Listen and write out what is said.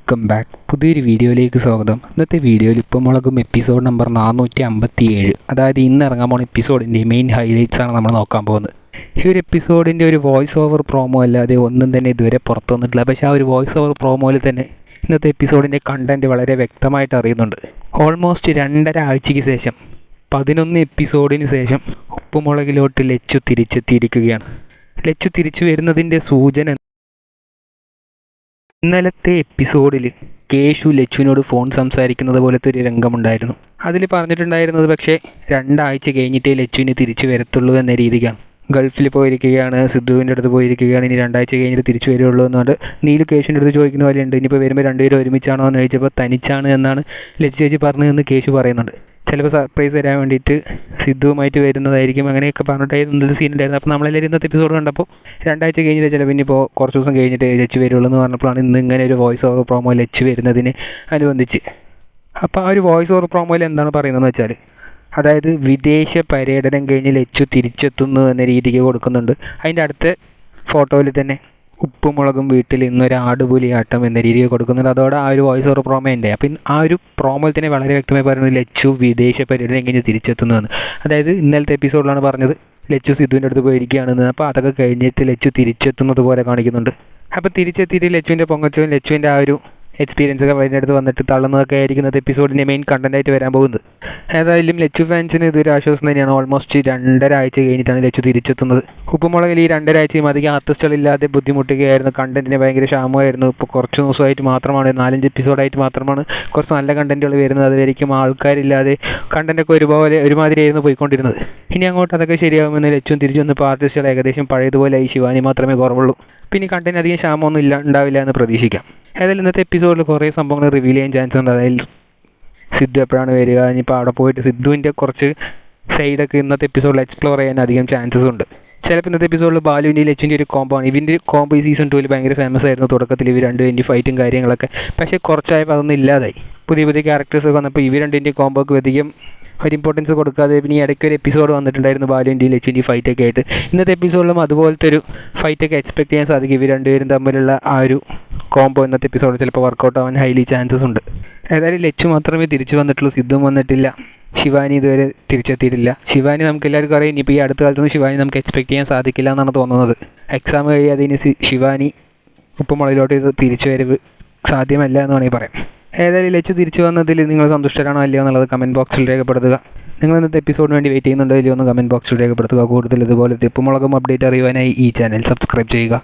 Welcome back. പുതിയൊരു വീഡിയോയിലേക്ക് സ്വാഗതം. ഇന്നത്തെ വീഡിയോയിൽ ഉപ്പുമുളകും എപ്പിസോഡ് നമ്പർ 457, അതായത് ഇന്ന് ഇറങ്ങാൻ പോകുന്ന എപ്പിസോഡിൻ്റെ മെയിൻ ഹൈലൈറ്റ്സ് ആണ് നമ്മൾ നോക്കാൻ പോകുന്നത്. ഈ ഒരു എപ്പിസോഡിൻ്റെ ഒരു വോയിസ് ഓവർ പ്രോമോ അല്ലാതെ ഒന്നും തന്നെ ഇതുവരെ പുറത്തു വന്നിട്ടില്ല. പക്ഷേ ആ ഒരു വോയിസ് ഓവർ പ്രോമോയിൽ തന്നെ ഇന്നത്തെ എപ്പിസോഡിൻ്റെ കണ്ടൻറ്റ് വളരെ വ്യക്തമായിട്ട് അറിയുന്നുണ്ട്. ഓൾമോസ്റ്റ് 2.5 ആഴ്ചയ്ക്ക് ശേഷം 11 എപ്പിസോഡിന് ശേഷം ഉപ്പുമുളകിലോട്ട് ലച്ചു തിരിച്ചെത്തിയിരിക്കുകയാണ്. ലച്ചു തിരിച്ചു വരുന്നതിൻ്റെ സൂചന ഇന്നലത്തെ എപ്പിസോഡിൽ കേശു ലച്ചുവിനോട് ഫോൺ സംസാരിക്കുന്നത് പോലത്തെ ഒരു രംഗമുണ്ടായിരുന്നു. അതിൽ പറഞ്ഞിട്ടുണ്ടായിരുന്നത് പക്ഷേ 2 ആഴ്ച കഴിഞ്ഞിട്ടേ ലച്ചുവിന് തിരിച്ചു വരത്തുള്ളൂ എന്ന രീതിക്കാണ്. ഗൾഫിൽ പോയിരിക്കുകയാണ്, സിദ്ധുവിൻ്റെ അടുത്ത് പോയിരിക്കുകയാണ്, ഇനി 2 ആഴ്ച കഴിഞ്ഞിട്ട് തിരിച്ചു വരുള്ളൂ എന്നുകൊണ്ട് നീലു കേശുവിൻ്റെ അടുത്ത് ചോദിക്കുന്ന പോലെയുണ്ട്. ഇനിയിപ്പോൾ വരുമ്പോൾ രണ്ടുപേരും ഒരുമിച്ചാണോ എന്ന് ചോദിച്ചപ്പോൾ തനിച്ചാണ് എന്നാണ് ലച്ചു ചേച്ചി പറഞ്ഞതെന്ന് കേശു പറയുന്നുണ്ട്. ചിലപ്പോൾ സർപ്രൈസ് തരാൻ വേണ്ടിയിട്ട് സിദ്ധുവുമായിട്ട് വരുന്നതായിരിക്കും, അങ്ങനെയൊക്കെ പറഞ്ഞിട്ടായിരുന്നു ഒരു സീൻ ഉണ്ടായിരുന്നു. അപ്പോൾ നമ്മളെല്ലാവരും ഇന്നത്തെ എപ്പിസോഡ് കണ്ടപ്പോൾ 2 ആഴ്ച കഴിഞ്ഞിട്ട് ചിലപ്പോൾ ഇനിയിപ്പോൾ കുറച്ച് ദിവസം കഴിഞ്ഞിട്ട് ലച്ചു വരുള്ളൂ എന്ന് പറഞ്ഞപ്പോഴാണ് ഇന്ന് ഇങ്ങനെ ഒരു വോയിസ് ഓവർ പ്രോമോ ലച്ചു വരുന്നതിന് അനുബന്ധിച്ച്. അപ്പോൾ ആ ഒരു വോയിസ് ഓവർ പ്രോമോയിൽ എന്താണ് പറയുന്നതെന്ന് വെച്ചാൽ, അതായത് വിദേശ പര്യടനം കഴിഞ്ഞ് ലച്ചു തിരിച്ചെത്തുന്നു എന്ന രീതിക്ക് കൊടുക്കുന്നുണ്ട്. അതിൻ്റെ അടുത്ത ഫോട്ടോയിൽ തന്നെ ഉപ്പുമുളകും വീട്ടിൽ ഇന്നൊരു ആടുപുലിയാട്ടം എന്ന രീതിയിൽ കൊടുക്കുന്നുണ്ട്. അതോടെ ആ ഒരു വോയിസ് ഓവർ പ്രോമോ ഉണ്ട്. അപ്പം ആ ഒരു പ്രോമോയിൽ തന്നെ വളരെ വ്യക്തമായി പറയുന്നത് ലച്ചു വിദേശ പര്യടനം കഴിഞ്ഞ് തിരിച്ചെത്തുന്നതെന്ന്. അതായത് ഇന്നലത്തെ എപ്പിസോഡിലാണ് പറഞ്ഞത് ലച്ചു സിദ്ധുവിൻ്റെ അടുത്ത് പോയിരിക്കുകയാണെന്ന്. അപ്പോൾ അതൊക്കെ കഴിഞ്ഞിട്ട് ലച്ചു തിരിച്ചെത്തുന്നത് പോലെ കാണിക്കുന്നുണ്ട്. അപ്പോൾ തിരിച്ചെത്തിയിട്ട് ലച്ചുവിൻ്റെ പൊങ്ങച്ചവും ലച്ചുവിൻ്റെ ആ ഒരു എക്സ്പീരിയൻസ് ഒക്കെ അതിൻ്റെ അടുത്ത് വന്നിട്ട് തള്ളുന്നതൊക്കെ ആയിരിക്കും ഇന്നത്തെ എപ്പിസോഡിൻ്റെ മെയിൻ കണ്ടൻറ്റായിട്ട് വരാൻ പോകുന്നത്. ഏതായാലും ലച്ചു ഫാൻസിന് ഇതൊരു ആശ്വാസം തന്നെയാണ്. ഓൾമോസ്റ്റ് 2.5 ആഴ്ച കഴിഞ്ഞിട്ടാണ് ലച്ചു തിരിച്ചെത്തുന്നത്. ഉപ്പുമുളകിൽ ഈ 2.5 ആഴ്ചയും അധികം ആർട്ടിസ്റ്റുകളില്ലാതെ ബുദ്ധിമുട്ടുകയായിരുന്നു. കണ്ടൻറ്റിന് ഭയങ്കര ക്ഷാമമായിരുന്നു. ഇപ്പോൾ കുറച്ച് ദിവസമായിട്ട് മാത്രമാണ്, 4-5 എപ്പിസോഡായിട്ട് മാത്രമാണ് കുറച്ച് നല്ല കണ്ടൻറ്റുകൾ വരുന്നത്. അതുവരെയും ആൾക്കാരില്ലാതെ കണ്ടൻറ്റൊക്കെ ഒരുമാതിരിയായിരുന്നു പോയിക്കൊണ്ടിരുന്നത്. ഇനി അങ്ങോട്ട് അതൊക്കെ ശരിയാകുമെന്ന് ലച്ചും തിരിച്ചു വന്നപ്പോൾ ആർട്ടിസ്റ്റുകൾ ഏകദേശം പഴയതുപോലെ ഈ ശിവാനി മാത്രമേ കുറവുള്ളൂ. പിന്നെ കണ്ടൻറ്റ് അധികം ക്ഷാമമൊന്നും ഉണ്ടാവില്ല എന്ന് പ്രതീക്ഷിക്കാം. ഏതായാലും ഇന്നത്തെ എപ്പിസോഡിൽ കുറേ സംഭവങ്ങൾ റിവീൽ ചെയ്യാൻ ചാൻസ് ഉണ്ട്. അതായത് സിദ്ധു എപ്പോഴാണ് വരിക, ഇനിയിപ്പോൾ അവിടെ പോയിട്ട് സിദ്ധുവിൻ്റെ കുറച്ച് സൈഡൊക്കെ ഇന്നത്തെ എപ്പിസോഡിൽ എക്സ്പ്ലോർ ചെയ്യാൻ അധികം ചാൻസസ് ഉണ്ട്. ചിലപ്പോൾ ഇന്നത്തെ എപ്പിസോഡിൽ ബാലുവിൻ്റെ ലച്ചുവിൻ്റെ ഒരു കോംബോ ആണ്. ഇവൻ്റെ കോംബോ സീസൺ 2 ഭയങ്കര ഫേമസ് ആയിരുന്നു തുടക്കത്തിൽ, ഇവർ രണ്ടുപേരുടെ ഫൈറ്റും കാര്യങ്ങളൊക്കെ. പക്ഷേ കുറച്ചായപ്പോൾ അതൊന്നും ഇല്ലാതായി. പുതിയ ക്യാരക്ടേഴ്സൊക്കെ വന്നപ്പോൾ ഇവർ രണ്ടിൻ്റെ കോംബോക്ക് അധികം ഒരു ഇമ്പോർട്ടൻസ് കൊടുക്കാതെ പിന്നെ ഈ ഇടയ്ക്ക് ഒരു എപ്പിസോഡ് വന്നിട്ടുണ്ടായിരുന്നു ബാലുവിൻ്റെ ലച്ചുവിൻ്റെ ഫൈറ്റൊക്കെ ആയിട്ട്. ഇന്നത്തെ എപ്പിസോഡിലും അതുപോലത്തെ ഒരു ഫൈറ്റൊക്കെ എക്സ്പെക്ട് ചെയ്യാൻ സാധിക്കും. ഇവർ രണ്ടുപേരും തമ്മിലുള്ള ആ ഒരു കോംബോ ഇന്നത്തെ എപ്പിസോഡിൽ ചിലപ്പോൾ വർക്കൗട്ട് ആവാൻ ഹൈലി ചാൻസസ് ഉണ്ട്. ഏതായാലും ലച്ചു മാത്രമേ തിരിച്ചു വന്നിട്ടുള്ളൂ, സിദ്ധുവും വന്നിട്ടില്ല, ശിവാനി ഇതുവരെ തിരിച്ചെത്തിയിട്ടില്ല. ശിവാനി നമുക്ക് എല്ലാവർക്കും അറിയാം, ഇനിയിപ്പോൾ ഈ അടുത്ത കാലത്തൊന്നും ശിവാനി നമുക്ക് എക്സ്പെക്ട് ചെയ്യാൻ സാധിക്കില്ല എന്നാണ് തോന്നുന്നത്. എക്സാം കഴിയാതെ ഇനി ശിവാനി ഉപ്പുമുളകിലോട്ട് തിരിച്ചു വരവ് സാധ്യമല്ല എന്ന് വേണമെങ്കിൽ പറയാം. ഏതായാലും ലച്ചു തിരിച്ചു വന്നതിൽ നിങ്ങൾ സന്തുഷ്ടരാണോ അല്ലയോ എന്നുള്ളത് കമൻറ്റ് ബോക്സിൽ രേഖപ്പെടുത്തുക. നിങ്ങൾ ഇന്നത്തെ എപ്പിസോഡിന് വേണ്ടി വെയിറ്റ് ചെയ്യുന്നുണ്ടോ ഇല്ലയോ എന്ന് കമൻറ്റ് ബോക്സിൽ രേഖപ്പെടുത്തുക. കൂടുതൽ ഇതുപോലെ ഉപ്പുമുളകും അപ്ഡേറ്റ് അറിയുവാനായി ഈ ചാനൽ സബ്സ്ക്രൈബ് ചെയ്യുക.